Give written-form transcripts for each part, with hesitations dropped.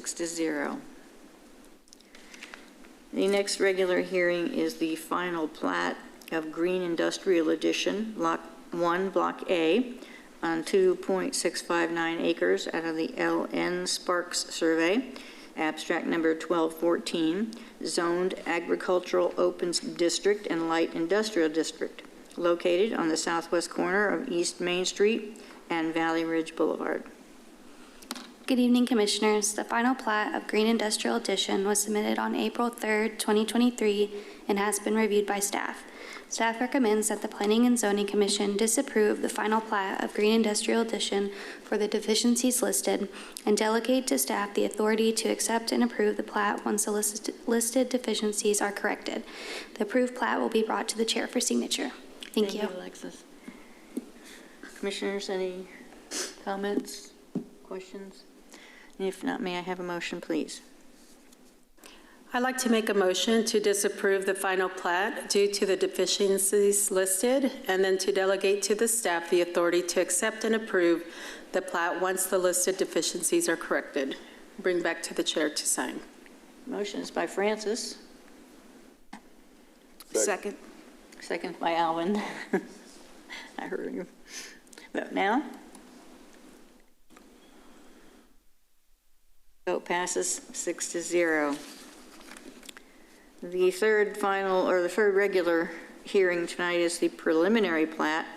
6-0. The next regular hearing is the final plat of Green Industrial Edition, Lot 1, Block A, on 2.659 acres out of the LN Sparks Survey, abstract number 1214, zoned agricultural open district and light industrial district, located on the southwest corner of East Main Street and Valley Ridge Boulevard. Good evening, Commissioners. The final plat of Green Industrial Edition was submitted on April 3rd, 2023, and has been reviewed by staff. Staff recommends that the Planning and Zoning Commission disapprove the final plat of Green Industrial Edition for the deficiencies listed and delegate to staff the authority to accept and approve the plat once the listed deficiencies are corrected. The approved plat will be brought to the chair for signature. Thank you. Alexis. Commissioners, any comments, questions? And if not, may I have a motion, please? I'd like to make a motion to disapprove the final plat due to the deficiencies listed, and then to delegate to the staff the authority to accept and approve the plat once the listed deficiencies are corrected. Bring back to the chair to sign. Motion is by Francis. Second. Second by Alvin. I heard you. Vote now. Vote passes 6-0. The third regular hearing tonight is the preliminary plat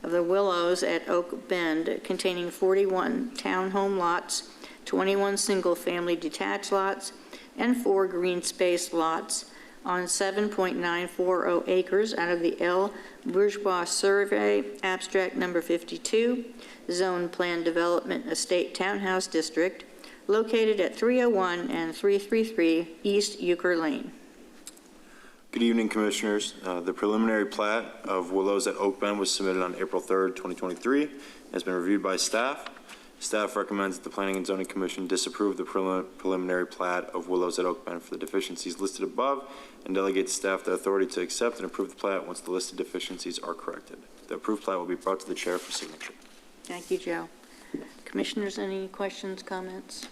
of the Willows at Oak Bend, containing 41 townhome lots, 21 single-family detached lots, and 4 green space lots on 7.940 acres out of the L. Bourgeois Survey, abstract number 52, Zone Plan Development Estate Townhouse District, located at 301 and 333 East Euchre Lane. Good evening, Commissioners. The preliminary plat of Willows at Oak Bend was submitted on April 3rd, 2023, and has been reviewed by staff. Staff recommends that the Planning and Zoning Commission disapprove the preliminary plat of Willows at Oak Bend for the deficiencies listed above, and delegate to staff the authority to accept and approve the plat once the listed deficiencies are corrected. The approved plat will be brought to the chair for signature. Thank you, Joe. Commissioners, any questions, comments?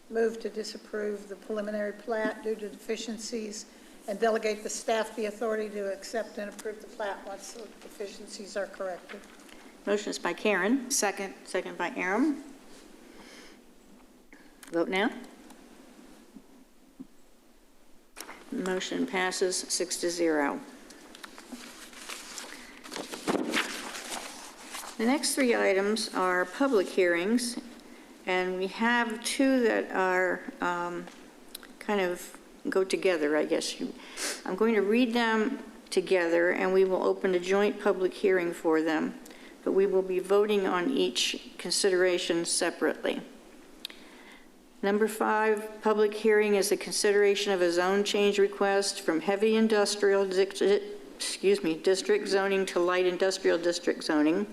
Move to disapprove the preliminary plat due to deficiencies and delegate the staff the authority to accept and approve the plat once the deficiencies are corrected. Motion is by Karen. Second. Second by Aram. Vote now. Motion passes 6-0. The next 3 items are public hearings, and we have 2 that are kind of go together, I guess. I'm going to read them together, and we will open a joint public hearing for them, but we will be voting on each consideration separately. Number 5, public hearing is a consideration of a zone change request from heavy industrial district zoning to light industrial district zoning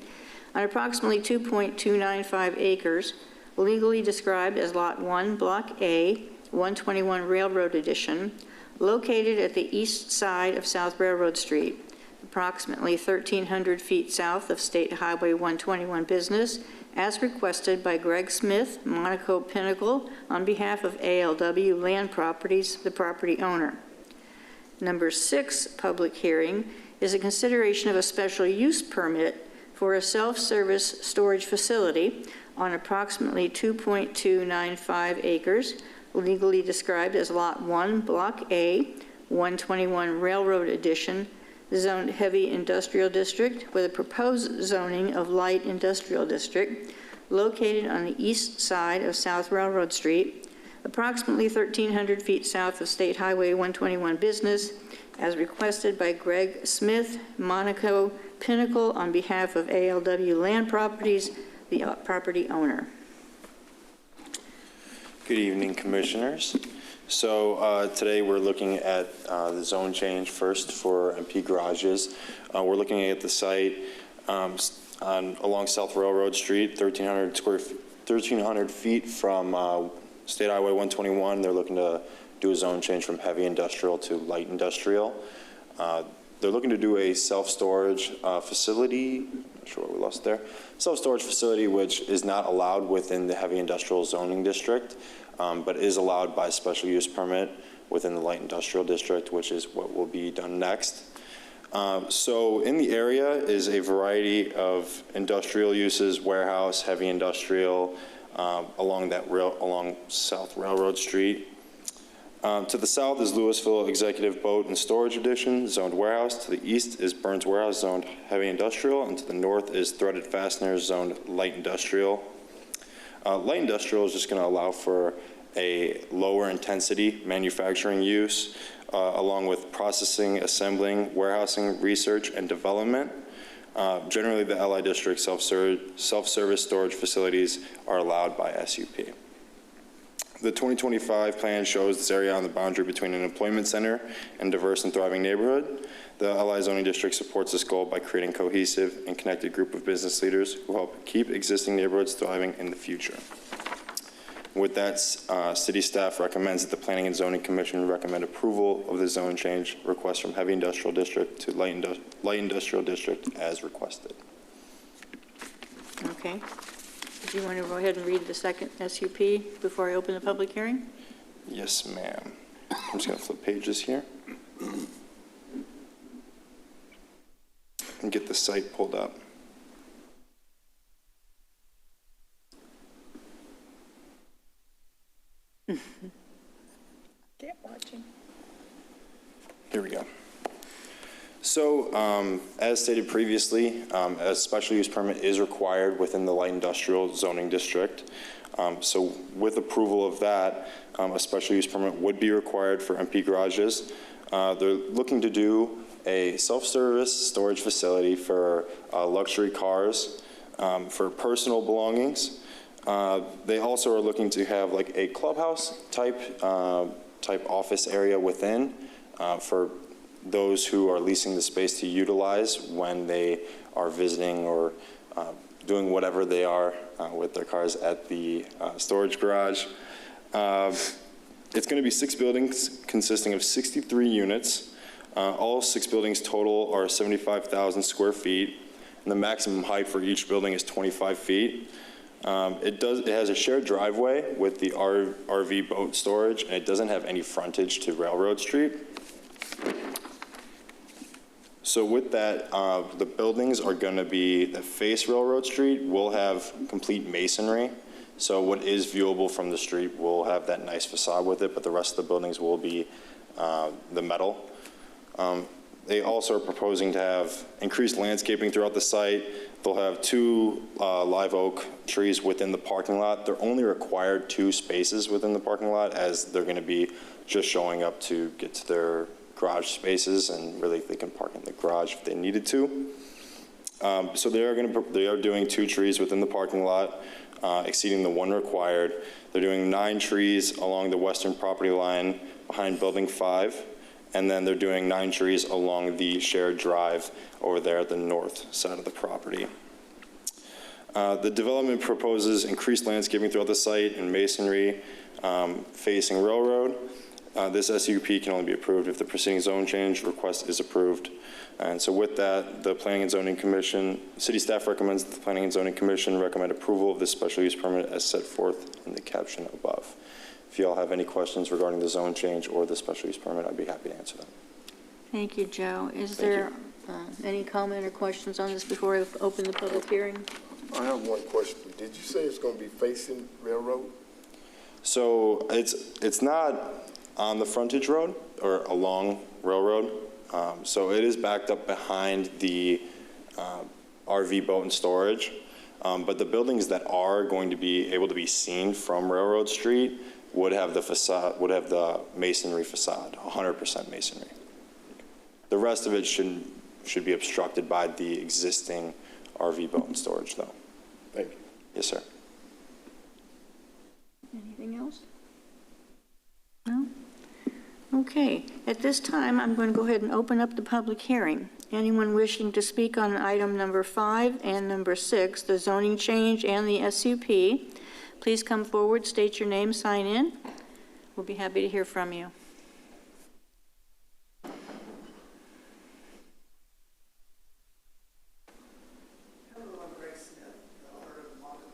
on approximately 2.295 acres, legally described as Lot 1, Block A, 121 Railroad Edition, located at the east side of South Railroad Street, approximately 1,300 feet south of State Highway 121 Business, as requested by Greg Smith, Monaco Pinnacle, on behalf of ALW Land Properties, the property owner. Number 6 public hearing is a consideration of a special use permit for a self-service storage facility on approximately 2.295 acres, legally described as Lot 1, Block A, 121 Railroad Edition, zoned heavy industrial district with a proposed zoning of light industrial district, located on the east side of South Railroad Street, approximately 1,300 feet south of State Highway 121 Business, as requested by Greg Smith, Monaco Pinnacle, on behalf of ALW Land Properties, the property owner. Good evening, Commissioners. So today we're looking at the zone change first for MP garages. We're looking at the site along South Railroad Street, 1,300 feet from State Highway 121. They're looking to do a zone change from heavy industrial to light industrial. They're looking to do a self-storage facility. Not sure what we lost there. Self-storage facility, which is not allowed within the heavy industrial zoning district. but is allowed by special use permit within the light industrial district, which is what will be done next. So in the area is a variety of industrial uses, warehouse, heavy industrial, along South Railroad Street. To the south is Lewisville Executive Boat and Storage Addition, zoned warehouse. To the east is Burns Warehouse, zoned heavy industrial. And to the north is Threaded Fasteners, zoned light industrial. Light industrial is just going to allow for a lower intensity manufacturing use, along with processing, assembling, warehousing, research, and development. Generally, the LI district self-service storage facilities are allowed by SUP. The 2025 plan shows this area on the boundary between an employment center and diverse and thriving neighborhood. The LI zoning district supports this goal by creating a cohesive and connected group of business leaders who help keep existing neighborhoods thriving in the future. With that, city staff recommends that the Planning and Zoning Commission recommend approval of the zone change request from heavy industrial district to light industrial district as requested. Okay. Do you want to go ahead and read the second SUP before I open the public hearing? Yes, ma'am. I'm just going to flip pages here and get the site pulled up. Can't watch him. Here we go. So, as stated previously, a special use permit is required within the light industrial zoning district. So with approval of that, a special use permit would be required for MP garages. They're looking to do a self-service storage facility for luxury cars, for personal belongings. They also are looking to have like a clubhouse type office area within for those who are leasing the space to utilize when they are visiting or doing whatever they are with their cars at the storage garage. It's going to be 6 buildings consisting of 63 units. All 6 buildings total are 75,000 square feet, and the maximum height for each building is 25 feet. It has a shared driveway with the RV boat storage, and it doesn't have any frontage to Railroad Street. So with that, the buildings are going to be that face Railroad Street will have complete masonry. So what is viewable from the street will have that nice facade with it, but the rest of the buildings will be the metal. They also are proposing to have increased landscaping throughout the site. They'll have 2 live oak trees within the parking lot. They're only required 2 spaces within the parking lot, as they're going to be just showing up to get to their garage spaces, and really they can park in the garage if they needed to. So they are doing 2 trees within the parking lot, exceeding the 1 required. They're doing 9 trees along the western property line behind Building 5, and then they're doing 9 trees along the shared drive over there at the north side of the property. The development proposes increased landscaping throughout the site and masonry facing railroad. This SUP can only be approved if the preceding zone change request is approved. And so with that, the Planning and Zoning Commission, city staff recommends that the Planning and Zoning Commission recommend approval of this special use permit as set forth in the caption above. If you all have any questions regarding the zone change or the special use permit, I'd be happy to answer them. Thank you, Joe. Is there any comment or questions on this before I open the public hearing? I have one question. Did you say it's going to be facing railroad? So it's not on the frontage road or along railroad. So it is backed up behind the RV boat and storage. But the buildings that are going to be able to be seen from Railroad Street would have the facade, would have the masonry facade, 100% masonry. The rest of it should be obstructed by the existing RV boat and storage, though. Thank you. Yes, sir. Anything else? No? Okay. At this time, I'm going to go ahead and open up the public hearing. Anyone wishing to speak on item number 5 and number 6, the zoning change and the SUP, please come forward, state your name, sign in. We'll be happy to hear from you. Hello, I'm Greg Smith, the owner of Mountain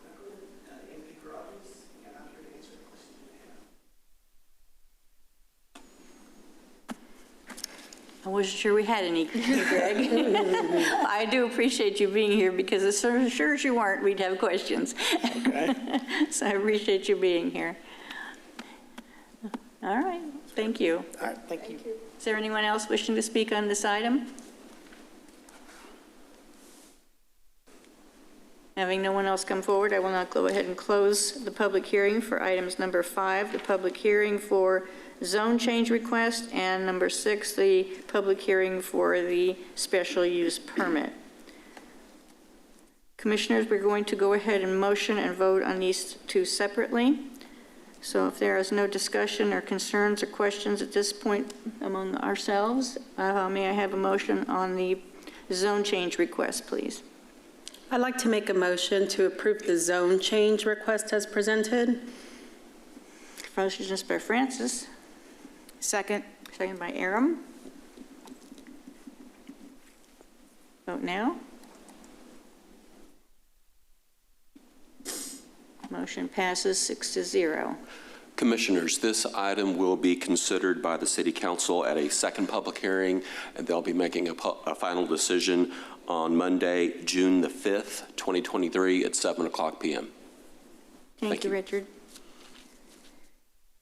MP Garages, and I'm here to answer any questions you have. I wasn't sure we had any, Greg. I do appreciate you being here because as sure as you weren't, we'd have questions. Okay. So I appreciate you being here. All right, thank you. All right, thank you. Is there anyone else wishing to speak on this item? Having no one else come forward, I will now go ahead and close the public hearing for items number 5, the public hearing for zone change request, and number 6, the public hearing for the special use permit. Commissioners, we're going to go ahead and motion and vote on these two separately. So if there is no discussion or concerns or questions at this point among ourselves, may I have a motion on the zone change request, please? I'd like to make a motion to approve the zone change request as presented. Motion is by Francis. Second. Second by Aram. Vote now. Motion passes 6-0. Commissioners, this item will be considered by the City Council at a second public hearing, and they'll be making a final decision on Monday, June the 5th, 2023 at 7:00 p.m. Thank you, Richard.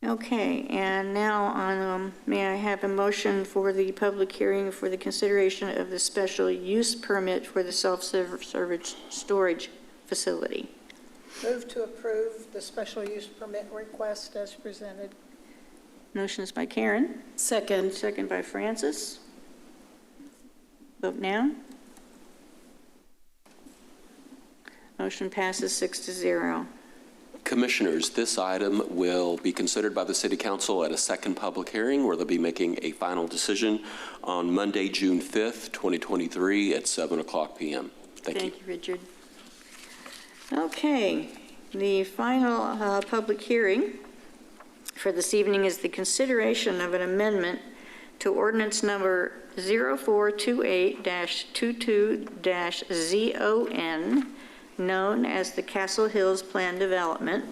Okay, and now on, may I have a motion for the public hearing for the consideration of the special use permit for the self-service storage facility? Move to approve the special use permit request as presented. Motion is by Karen. Second. Second by Francis. Vote now. Motion passes 6-0. Commissioners, this item will be considered by the City Council at a second public hearing where they'll be making a final decision on Monday, June 5th, 2023 at 7:00 p.m. Thank you. Thank you, Richard. Okay, the final public hearing for this evening is the consideration of an amendment to ordinance number 0428-22-ZON, known as the Castle Hills Plan Development,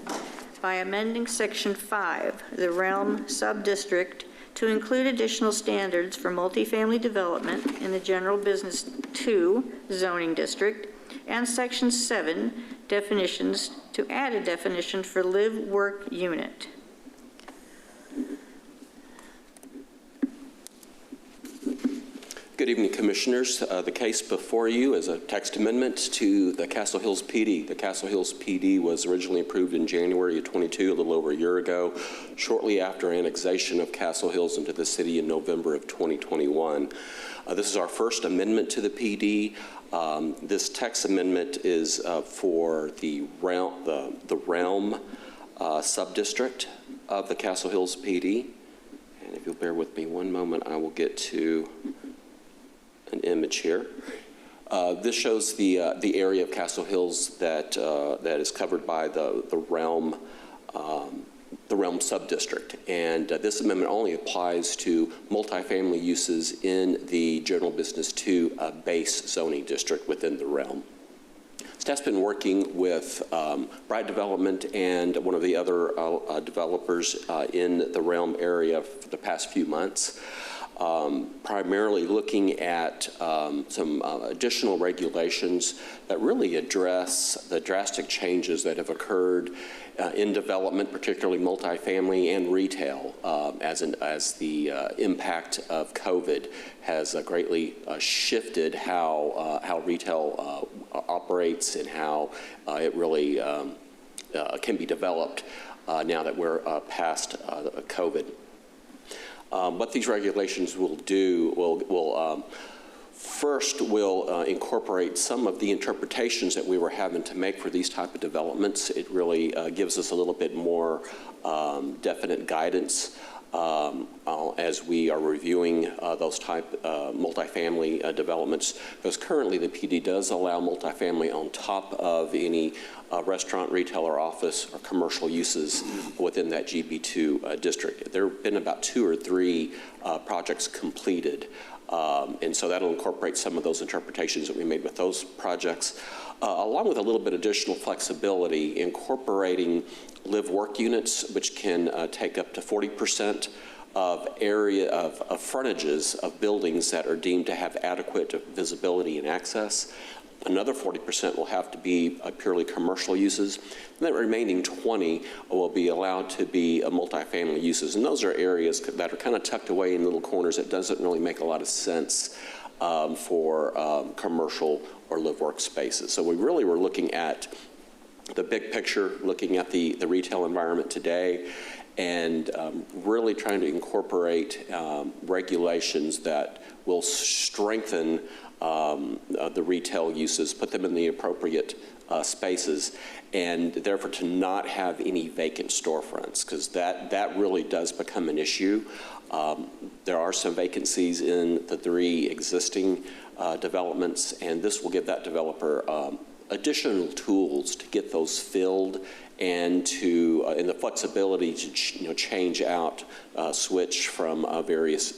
by amending Section 5, the Realm Sub-District, to include additional standards for multifamily development in the General Business 2 zoning district, and Section 7, definitions, to add a definition for live-work unit. Good evening, Commissioners. The case before you is a text amendment to the Castle Hills PD. The Castle Hills PD was originally approved in January of 22, a little over a year ago, shortly after annexation of Castle Hills into the city in November of 2021. This is our first amendment to the PD. This text amendment is for the Realm sub-district of the Castle Hills PD. And if you'll bear with me one moment, I will get to an image here. This shows the area of Castle Hills that is covered by the Realm sub-district, and this amendment only applies to multifamily uses in the General Business 2 base zoning district within the Realm. Staff's been working with Bright Development and one of the other developers in the Realm area for the past few months. Primarily looking at some additional regulations that really address the drastic changes that have occurred in development, particularly multifamily and retail, as the impact of COVID has greatly shifted how retail operates and how it really can be developed now that we're past COVID. What these regulations will do first will incorporate some of the interpretations that we were having to make for these type of developments. It really gives us a little bit more definite guidance as we are reviewing those type multifamily developments, because currently the PD does allow multifamily on top of any restaurant, retail, or office or commercial uses within that GB2 district. There have been about 2 or 3 projects completed, and so that'll incorporate some of those interpretations that we made with those projects. along with a little bit additional flexibility, incorporating live-work units, which can take up to 40% of area of frontages of buildings that are deemed to have adequate visibility and access. Another 40% will have to be purely commercial uses. And the remaining 20 will be allowed to be multifamily uses. And those are areas that are kind of tucked away in little corners that doesn't really make a lot of sense for commercial or live-work spaces. So we really were looking at the big picture, looking at the retail environment today, and really trying to incorporate regulations that will strengthen the retail uses, put them in the appropriate spaces, and therefore to not have any vacant storefronts, because that really does become an issue. There are some vacancies in the 3 existing developments, and this will give that developer additional tools to get those filled and to and the flexibility to change out, switch from various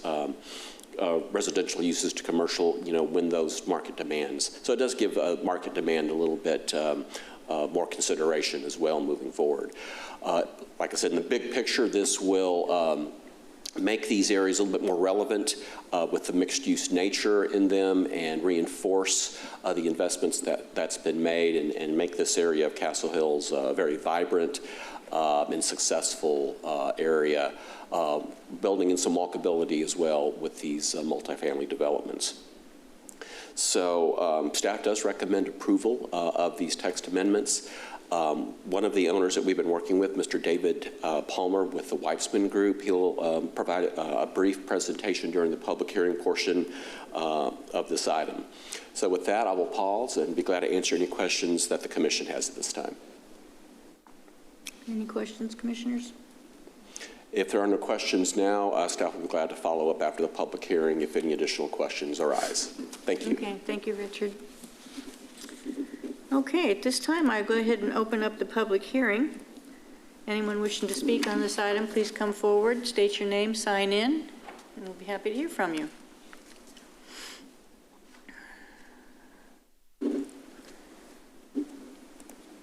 residential uses to commercial, when those market demands. So it does give market demand a little bit more consideration as well moving forward. Like I said, in the big picture, this will make these areas a little bit more relevant with the mixed-use nature in them, and reinforce the investments that's been made, and make this area of Castle Hills a very vibrant and successful area, building in some walkability as well with these multifamily developments. So staff does recommend approval of these text amendments. One of the owners that we've been working with, Mr. David Palmer with the Weitzman Group, he'll provide a brief presentation during the public hearing portion of this item. So with that, I will pause and be glad to answer any questions that the commission has at this time. Any questions, commissioners? If there are no questions now, staff will be glad to follow up after the public hearing if any additional questions arise. Thank you. Okay, thank you, Richard. Okay, at this time, I'll go ahead and open up the public hearing. Anyone wishing to speak on this item, please come forward, state your name, sign in, and we'll be happy to hear from you.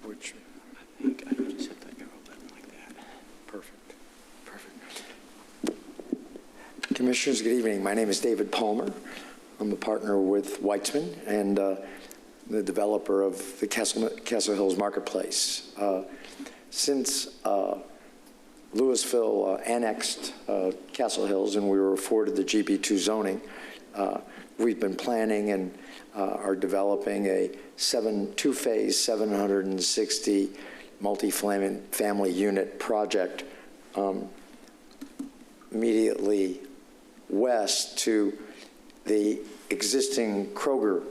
Which, I think I just hit that go button like that. Perfect. Commissioners, good evening. My name is David Palmer. I'm a partner with Weitzman and the developer of the Castle Hills Marketplace. Since Lewisville annexed Castle Hills and we were afforded the GB2 zoning, we've been planning and are developing a two-phase 760 multi-family unit project immediately west to the existing Kroger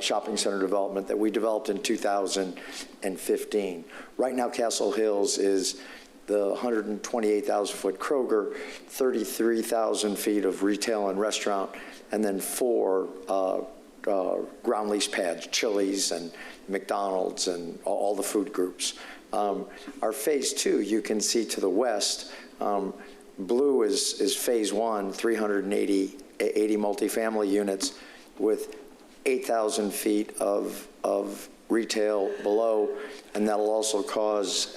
shopping center development that we developed in 2015. Right now, Castle Hills is the 128,000-foot Kroger, 33,000 feet of retail and restaurant, and then 4 ground lease pads, Chili's and McDonald's and all the food groups. Our phase 2, you can see to the west, blue is phase 1, 380 multifamily units with 8,000 feet of retail below, and that'll also cause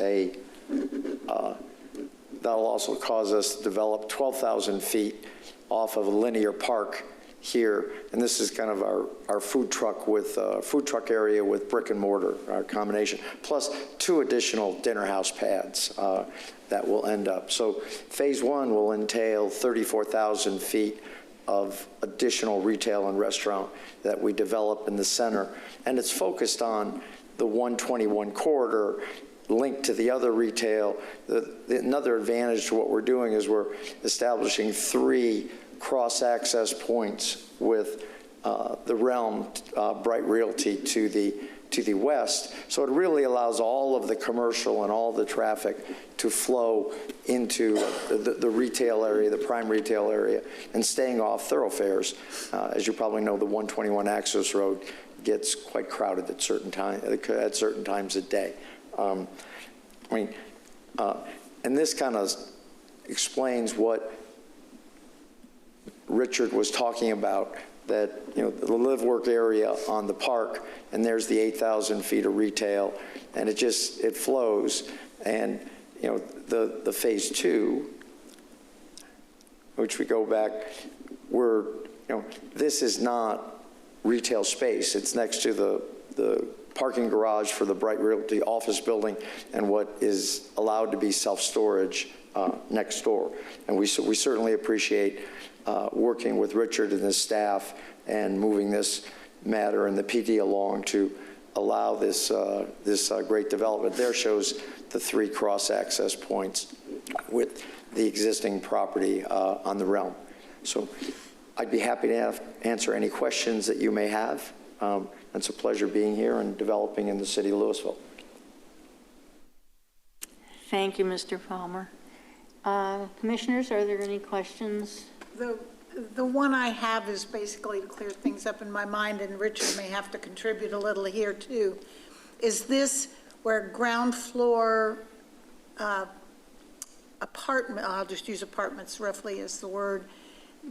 us to develop 12,000 feet off of a linear park here, and this is kind of our food truck area with brick and mortar, our combination, plus 2 additional dinner house pads that will end up. So phase 1 will entail 34,000 feet of additional retail and restaurant that we develop in the center, and it's focused on the 121 corridor linked to the other retail. Another advantage to what we're doing is we're establishing 3 cross-access points with the Realm Bright Realty to the west. So it really allows all of the commercial and all the traffic to flow into the retail area, the prime retail area, and staying off thoroughfares. As you probably know, the 121 access road gets quite crowded at certain times a day. And this kind of explains what Richard was talking about that, the live-work area on the park, and there's the 8,000 feet of retail, and it flows. And, the phase 2, which we go back, this is not retail space. It's next to the parking garage for the Bright Realty office building and what is allowed to be self-storage next door. And we certainly appreciate working with Richard and his staff and moving this matter and the PD along to allow this great development. There shows the 3 cross-access points with the existing property on the realm. So I'd be happy to answer any questions that you may have. It's a pleasure being here and developing in the city of Lewisville. Thank you, Mr. Palmer. Commissioners, are there any questions? The one I have is basically to clear things up in my mind, and Richard may have to contribute a little here too. Is this where ground floor apartment, I'll just use apartments roughly as the word,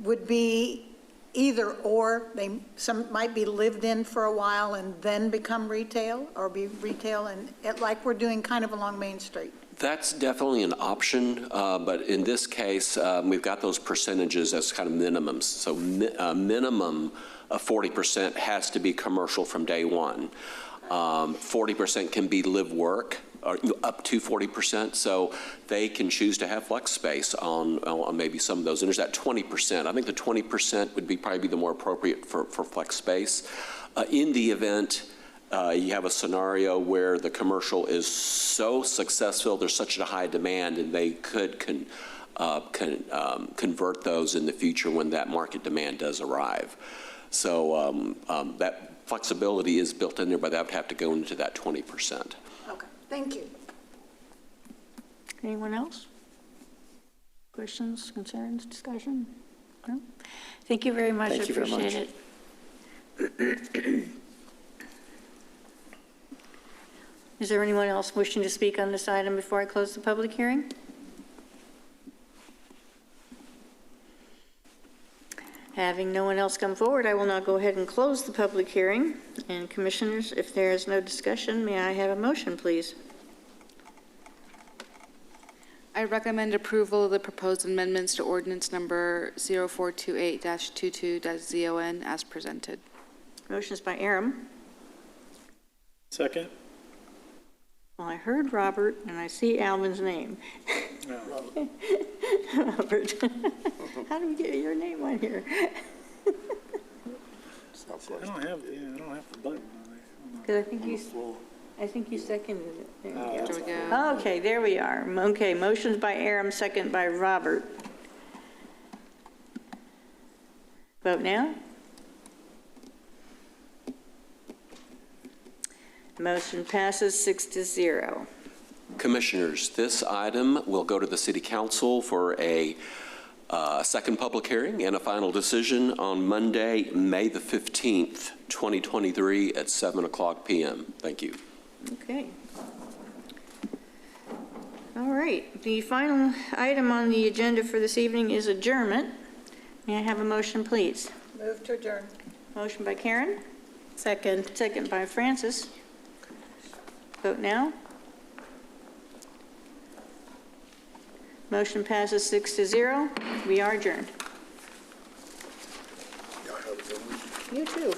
would be either or? Some might be lived in for a while and then become retail, or be retail and like we're doing kind of along Main Street? That's definitely an option, but in this case, we've got those percentages as kind of minimums. So a minimum of 40% has to be commercial from day one. 40% can be live work, or up to 40%, so they can choose to have flex space on maybe some of those. And there's that 20%. I think the 20% would probably be the more appropriate for flex space. In the event you have a scenario where the commercial is so successful, there's such a high demand, and they could convert those in the future when that market demand does arrive. So that flexibility is built in there, but that would have to go into that 20%. Okay, thank you. Anyone else? Questions, concerns, discussion? No? Thank you very much. Thank you very much. I appreciate it. Is there anyone else wishing to speak on this item before I close the public hearing? Having no one else come forward, I will now go ahead and close the public hearing. And commissioners, if there is no discussion, may I have a motion, please? I recommend approval of the proposed amendments to ordinance number 0428-22-ZON as presented. Motion is by Aram. Second. Well, I heard Robert, and I see Alvin's name. Robert, how do we get your name on here? I don't have the button on there. Because I think you seconded it. There we go. There we go. Okay, there we are. Okay, motion's by Aram, second by Robert. Vote now. Motion passes 6-0. Commissioners, this item will go to the City Council for a second public hearing and a final decision on Monday, May the 15th, 2023 at 7:00 p.m. Thank you. Okay. All right. The final item on the agenda for this evening is adjournment. May I have a motion, please? Move to adjourn. Motion by Karen. Second. Second by Francis. Vote now. Motion passes 6-0. We are adjourned. Y'all have a good week. You too.